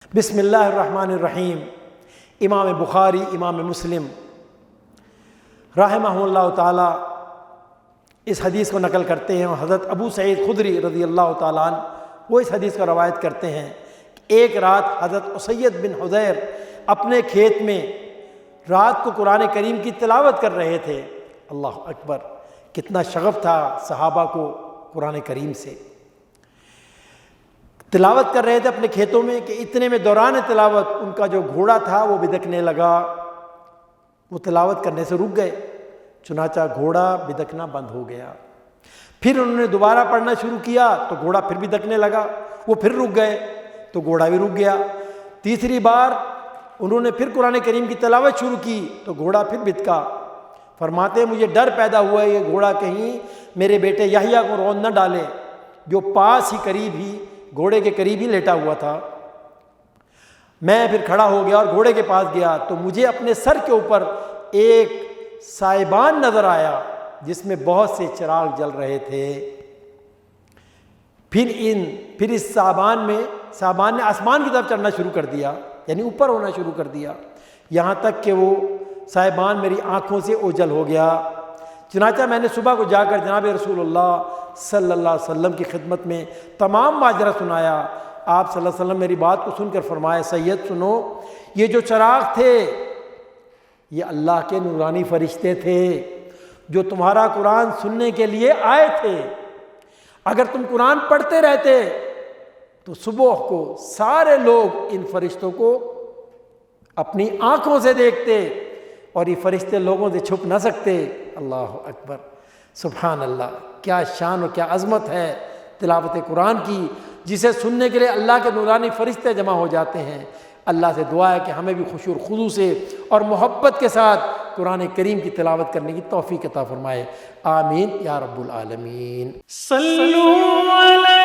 بسم اللہ الرحمن الرحیم۔ امام بخاری، امام مسلم رحمہ اللہ تعالی اس حدیث کو نقل کرتے ہیں، اور حضرت ابو سعید خدری رضی اللہ تعالیٰ عنہ وہ اس حدیث کو روایت کرتے ہیں کہ ایک رات حضرت اسید بن حضیر اپنے کھیت میں رات کو قرآن کریم کی تلاوت کر رہے تھے۔ اللہ اکبر، کتنا شغف تھا صحابہ کو قرآن کریم سے۔ تلاوت کر رہے تھے اپنے کھیتوں میں کہ اتنے میں دوران تلاوت ان کا جو گھوڑا تھا وہ بدکنے لگا۔ وہ تلاوت کرنے سے رک گئے، چنانچہ گھوڑا بدکنا بند ہو گیا۔ پھر انہوں نے دوبارہ پڑھنا شروع کیا تو گھوڑا پھر بدکنے لگا، وہ پھر رک گئے تو گھوڑا بھی رک گیا۔ تیسری بار انہوں نے پھر قرآن کریم کی تلاوت شروع کی تو گھوڑا پھر بدکا۔ فرماتے ہیں مجھے ڈر پیدا ہوا یہ گھوڑا کہیں میرے بیٹے یحییٰ کو رون نہ ڈالے، جو پاس ہی قریب ہی گھوڑے کے قریب ہی لیٹا ہوا تھا۔ میں پھر کھڑا ہو گیا اور گھوڑے کے پاس گیا تو مجھے اپنے سر کے اوپر ایک سائبان نظر آیا جس میں بہت سے چراغ جل رہے تھے۔ پھر اس سائبان نے آسمان کی طرف چڑھنا شروع کر دیا، یعنی اوپر ہونا شروع کر دیا، یہاں تک کہ وہ سائبان میری آنکھوں سے اوجھل ہو گیا۔ چنانچہ میں نے صبح کو جا کر جناب رسول اللہ صلی اللہ علیہ وسلم کی خدمت میں تمام ماجرا سنایا۔ آپ صلی اللہ علیہ وسلم میری بات کو سن کر فرمائے، سید سنو، یہ جو چراغ تھے یہ اللہ کے نورانی فرشتے تھے جو تمہارا قرآن سننے کے لیے آئے تھے۔ اگر تم قرآن پڑھتے رہتے تو صبح کو سارے لوگ ان فرشتوں کو اپنی آنکھوں سے دیکھتے اور یہ فرشتے لوگوں سے چھپ نہ سکتے۔ اللہ اکبر، سبحان اللہ، کیا شان اور کیا عظمت ہے تلاوت قرآن کی، جسے سننے کے لیے اللہ کے نورانی فرشتے جمع ہو جاتے ہیں۔ اللہ سے دعا ہے کہ ہمیں بھی خشوع و خضوع سے اور محبت کے ساتھ قرآن کریم کی تلاوت کرنے کی توفیق عطا فرمائے، آمین یا رب العالمین۔ صلو علی